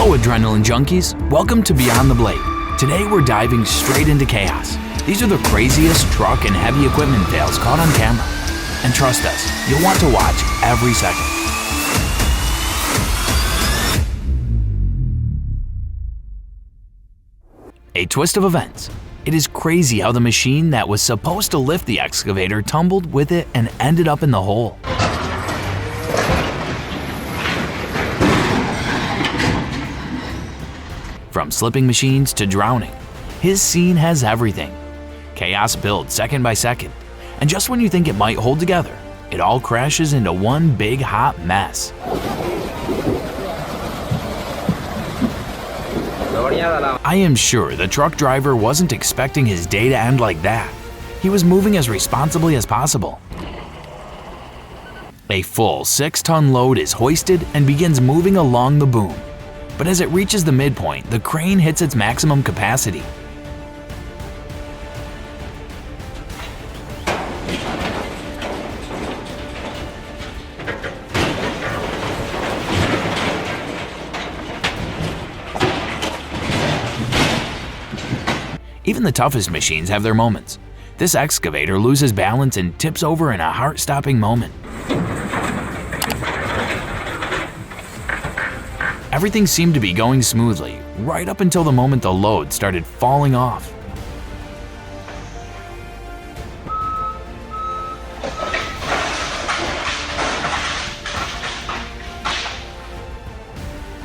Hello adrenaline junkies, welcome to Beyond the Blade. Today we're diving straight into chaos. These are the craziest truck and heavy equipment fails caught on camera. And trust us, you'll want to watch every second. A twist of events. It is crazy how the machine that was supposed to lift the excavator tumbled with it and ended up in the hole. From slipping machines to drowning, his scene has everything. Chaos builds second by second, and just when you think it might hold together, it all crashes into one big hot mess. I am sure the truck driver wasn't expecting his day to end like that. He was moving as responsibly as possible. A full 6-ton load is hoisted and begins moving along the boom. But as it reaches the midpoint, the crane hits its maximum capacity. Even the toughest machines have their moments. This excavator loses balance and tips over in a heart-stopping moment. Everything seemed to be going smoothly, right up until the moment the load started falling off.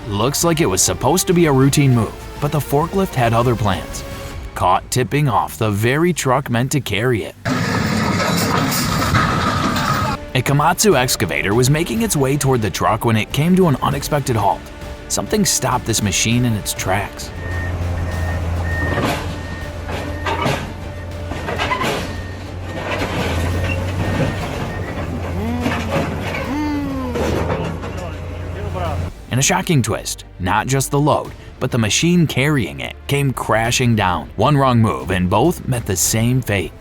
Looks like it was supposed to be a routine move, but the forklift had other plans. Caught tipping off the very truck meant to carry it. A Komatsu excavator was making its way toward the truck when it came to an unexpected halt. Something stopped this machine in its tracks. In a shocking twist, not just the load, but the machine carrying it came crashing down. One wrong move and both met the same fate.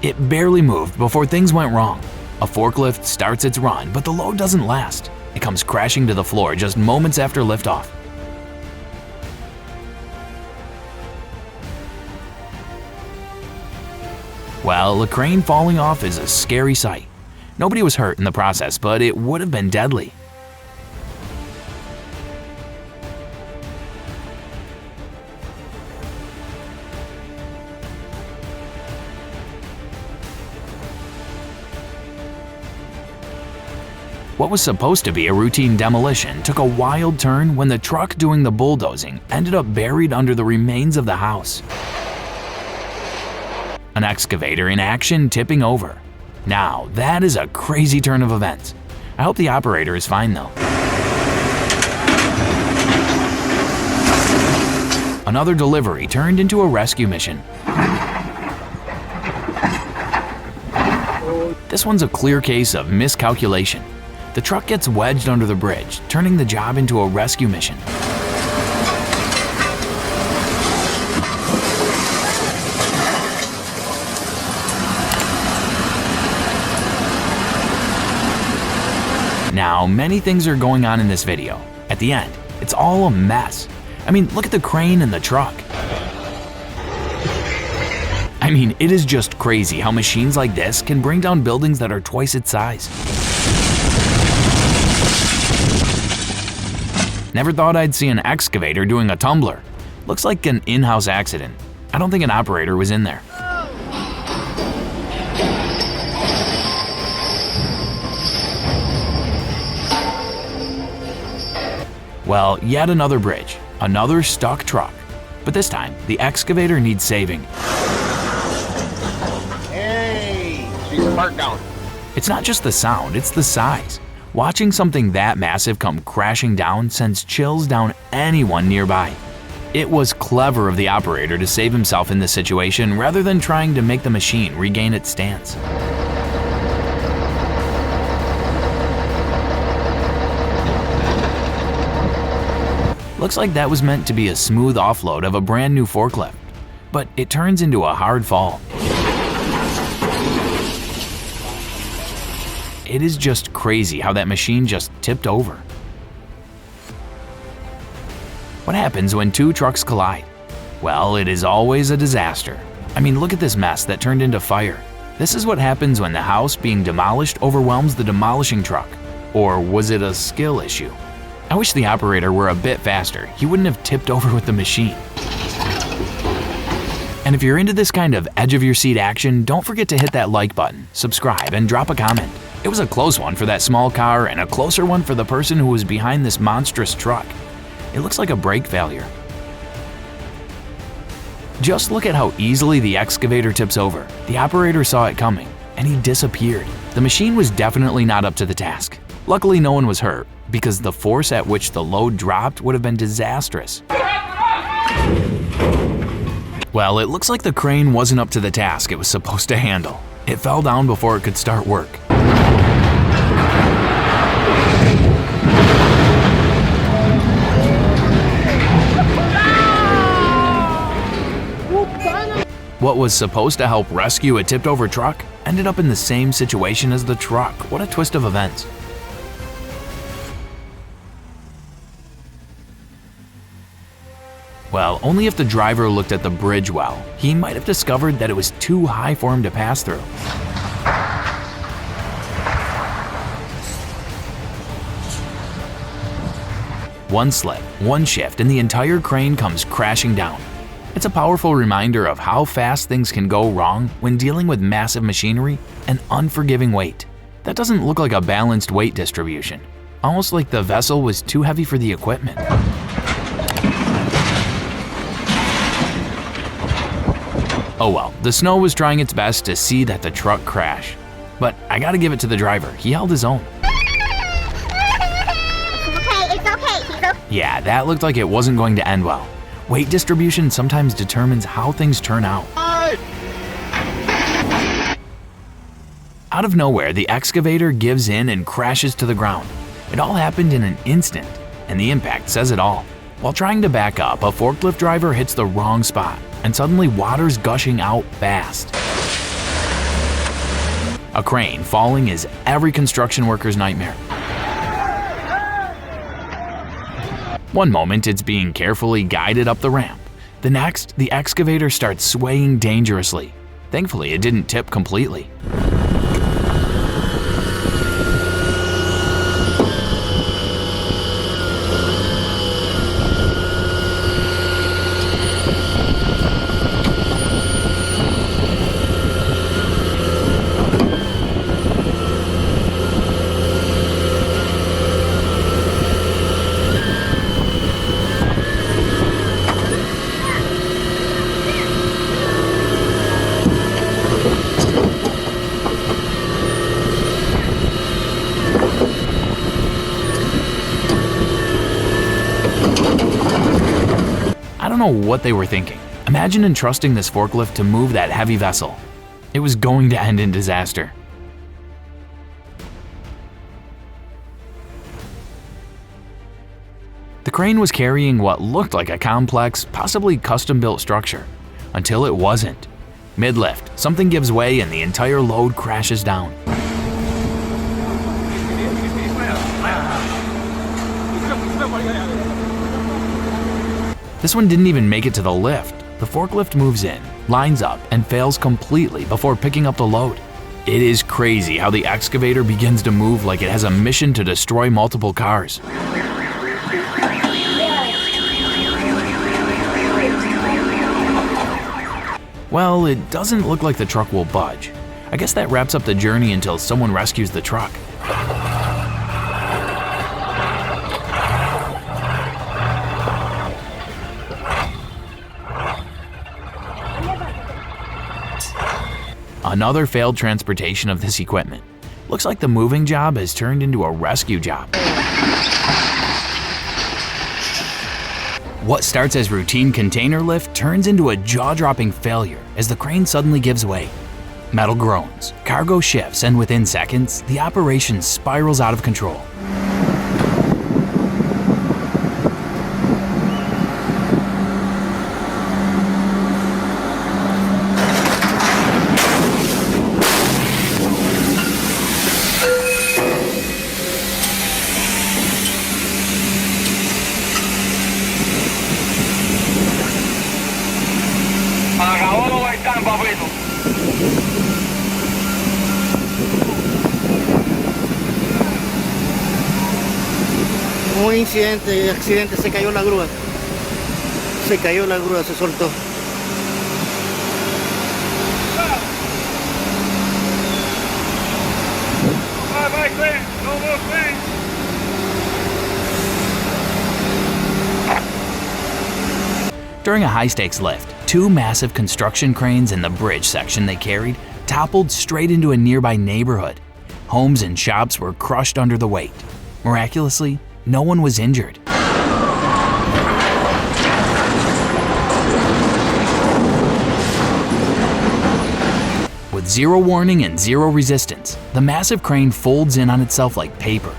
It barely moved before things went wrong. A forklift starts its run, but the load doesn't last. It comes crashing to the floor just moments after liftoff. Well, a crane falling off is a scary sight. Nobody was hurt in the process, but it would have been deadly. What was supposed to be a routine demolition took a wild turn when the truck doing the bulldozing ended up buried under the remains of the house. An excavator in action tipping over. Now, that is a crazy turn of events. I hope the operator is fine though. Another delivery turned into a rescue mission. This one's a clear case of miscalculation. The truck gets wedged under the bridge, turning the job into a rescue mission. Now, many things are going on in this video. At the end, it's all a mess. I mean, look at the crane and the truck. I mean, it is just crazy how machines like this can bring down buildings that are twice its size. Never thought I'd see an excavator doing a tumbler. Looks like an in-house accident. I don't think an operator was in there. Well, yet another bridge, another stuck truck. But this time, the excavator needs saving. Hey, she's parked down. It's not just the sound, it's the size. Watching something that massive come crashing down sends chills down anyone nearby. It was clever of the operator to save himself in this situation rather than trying to make the machine regain its stance. Looks like that was meant to be a smooth offload of a brand new forklift, but it turns into a hard fall. It is just crazy how that machine just tipped over. What happens when two trucks collide? Well, it is always a disaster. I mean, look at this mess that turned into fire. This is what happens when the house being demolished overwhelms the demolishing truck. Or was it a skill issue? I wish the operator were a bit faster. He wouldn't have tipped over with the machine. And if you're into this kind of edge-of-your-seat action, don't forget to hit that like button, subscribe, and drop a comment. It was a close one for that small car and a closer one for the person who was behind this monstrous truck. It looks like a brake failure. Just look at how easily the excavator tips over. The operator saw it coming, and he disappeared. The machine was definitely not up to the task. Luckily, no one was hurt, because the force at which the load dropped would have been disastrous. Well, it looks like the crane wasn't up to the task it was supposed to handle. It fell down before it could start work. What was supposed to help rescue a tipped-over truck ended up in the same situation as the truck. What a twist of events. Well, only if the driver looked at the bridge well, he might have discovered that it was too high for him to pass through. One slip, one shift, and the entire crane comes crashing down. It's a powerful reminder of how fast things can go wrong when dealing with massive machinery and unforgiving weight. That doesn't look like a balanced weight distribution, almost like the vessel was too heavy for the equipment. Oh well, the snow was trying its best to see that the truck crash. But I gotta give it to the driver, he held his own. It's okay. Yeah, that looked like it wasn't going to end well. Weight distribution sometimes determines how things turn out. Out of nowhere, the excavator gives in and crashes to the ground. It all happened in an instant, and the impact says it all. While trying to back up, a forklift driver hits the wrong spot, and suddenly water's gushing out fast. A crane falling is every construction worker's nightmare. One moment, it's being carefully guided up the ramp. The next, the excavator starts swaying dangerously. Thankfully, it didn't tip completely. I don't know what they were thinking. Imagine entrusting this forklift to move that heavy vessel. It was going to end in disaster. The crane was carrying what looked like a complex, possibly custom-built structure, until it wasn't. Mid-lift, something gives way and the entire load crashes down. This one didn't even make it to the lift. The forklift moves in, lines up, and fails completely before picking up the load. It is crazy how the excavator begins to move like it has a mission to destroy multiple cars. Well, it doesn't look like the truck will budge. I guess that wraps up the journey until someone rescues the truck. Another failed transportation of this equipment. Looks like the moving job has turned into a rescue job. What starts as routine container lift turns into a jaw-dropping failure as the crane suddenly gives way. Metal groans, cargo shifts, and within seconds, the operation spirals out of control. un accidente, se cayó la grúa. Se cayó la grúa, se soltó. During a high-stakes lift, two massive construction cranes in the bridge section they carried toppled straight into a nearby neighborhood. Homes and shops were crushed under the weight. Miraculously, no one was injured. With zero warning and zero resistance, the massive crane folds in on itself like paper.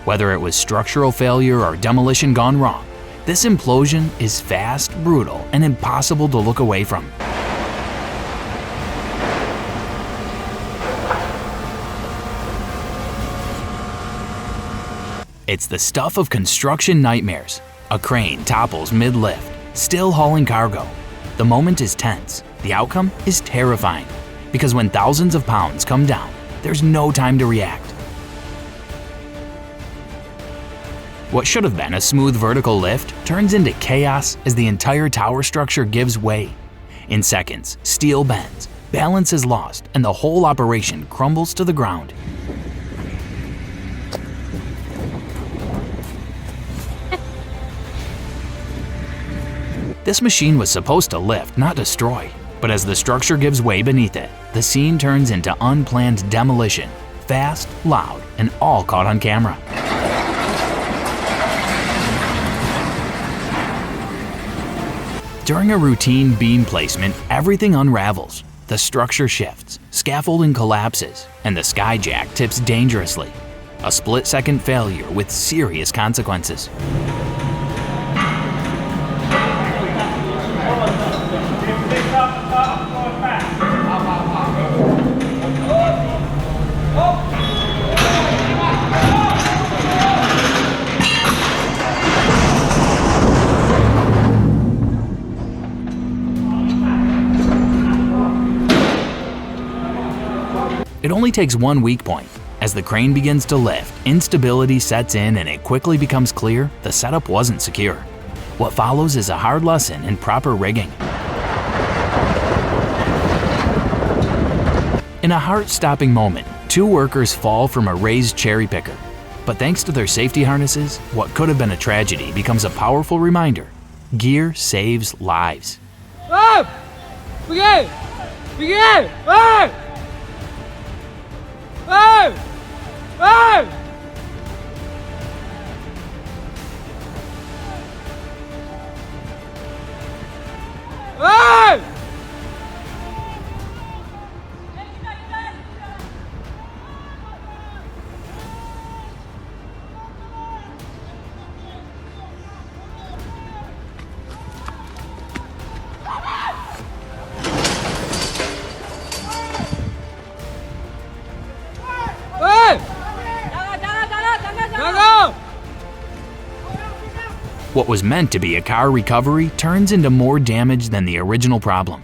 Whether it was structural failure or demolition gone wrong, this implosion is fast, brutal, and impossible to look away from. It's the stuff of construction nightmares. A crane topples mid-lift, still hauling cargo. The moment is tense. The outcome is terrifying. Because when thousands of pounds come down, there's no time to react. What should have been a smooth vertical lift turns into chaos as the entire tower structure gives way. In seconds, steel bends, balance is lost, and the whole operation crumbles to the ground. This machine was supposed to lift, not destroy. But as the structure gives way beneath it, the scene turns into unplanned demolition, fast, loud, and all caught on camera. During a routine beam placement, everything unravels. The structure shifts, scaffolding collapses, and the skyjack tips dangerously. A split-second failure with serious consequences. It only takes one weak point. As the crane begins to lift, instability sets in and it quickly becomes clear the setup wasn't secure. What follows is a hard lesson in proper rigging. In a heart-stopping moment, two workers fall from a raised cherry picker. But thanks to their safety harnesses, what could have been a tragedy becomes a powerful reminder. Gear saves lives. Up! Begin! Begin! Up! Up! Up! Up! What was meant to be a car recovery turns into more damage than the original problem.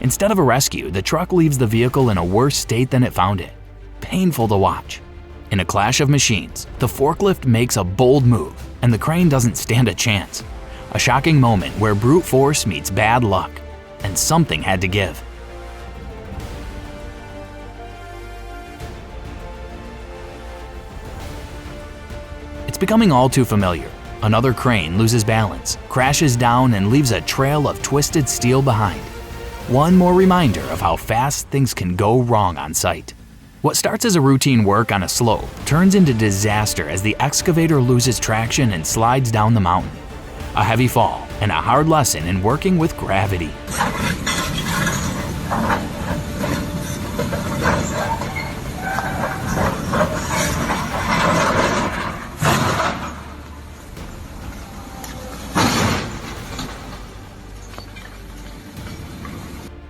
Instead of a rescue, the truck leaves the vehicle in a worse state than it found it. Painful to watch. In a clash of machines, the forklift makes a bold move, and the crane doesn't stand a chance. A shocking moment where brute force meets bad luck, and something had to give. It's becoming all too familiar. Another crane loses balance, crashes down, and leaves a trail of twisted steel behind. One more reminder of how fast things can go wrong on site. What starts as a routine work on a slope turns into disaster as the excavator loses traction and slides down the mountain. A heavy fall and a hard lesson in working with gravity.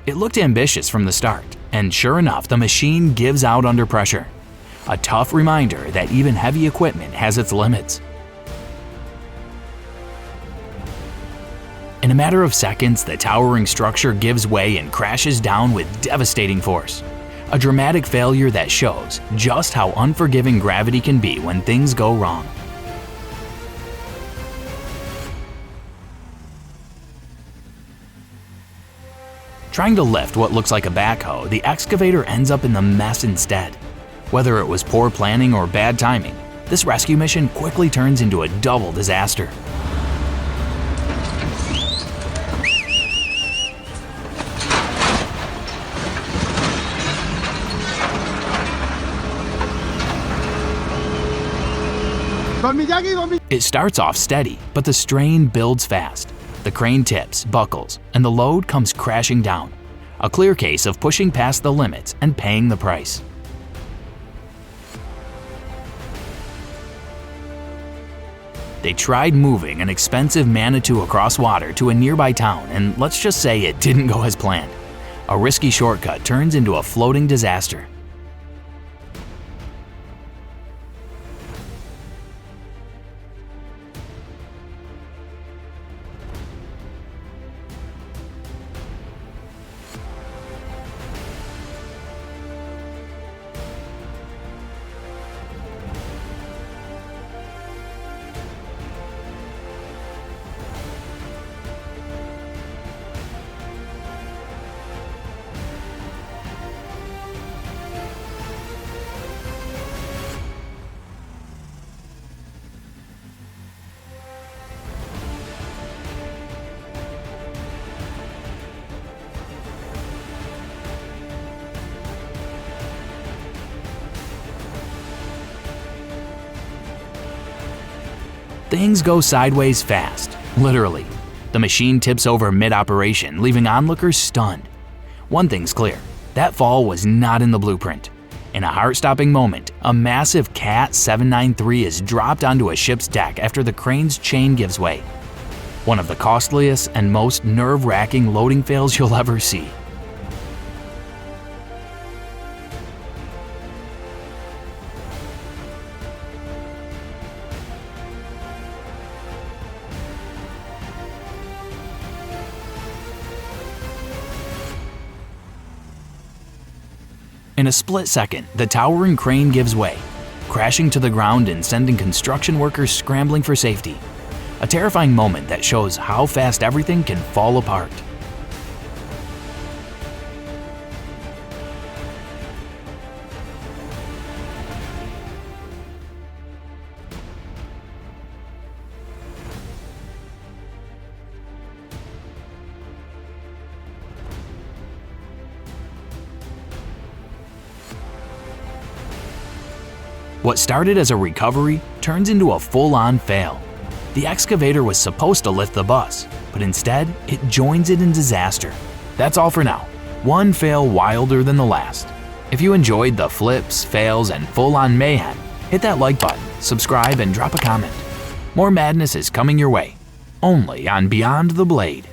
It looked ambitious from the start, and sure enough, the machine gives out under pressure. A tough reminder that even heavy equipment has its limits. In a matter of seconds, the towering structure gives way and crashes down with devastating force. A dramatic failure that shows just how unforgiving gravity can be when things go wrong. Trying to lift what looks like a backhoe, the excavator ends up in the mess instead. Whether it was poor planning or bad timing, this rescue mission quickly turns into a double disaster. It starts off steady, but the strain builds fast. The crane tips, buckles, and the load comes crashing down. A clear case of pushing past the limits and paying the price. They tried moving an expensive Manitou across water to a nearby town, and let's just say it didn't go as planned. A risky shortcut turns into a floating disaster. Things go sideways fast, literally. The machine tips over mid-operation, leaving onlookers stunned. One thing's clear, that fall was not in the blueprint. In a heart-stopping moment, a massive Cat 793 is dropped onto a ship's deck after the crane's chain gives way. One of the costliest and most nerve-wracking loading fails you'll ever see. In a split second, the towering crane gives way, crashing to the ground and sending construction workers scrambling for safety. A terrifying moment that shows how fast everything can fall apart. What started as a recovery turns into a full-on fail. The excavator was supposed to lift the bus, but instead, it joins it in disaster. That's all for now. One fail wilder than the last. If you enjoyed the flips, fails, and full-on mayhem, hit that like button, subscribe, and drop a comment. More madness is coming your way, only on Beyond the Blade.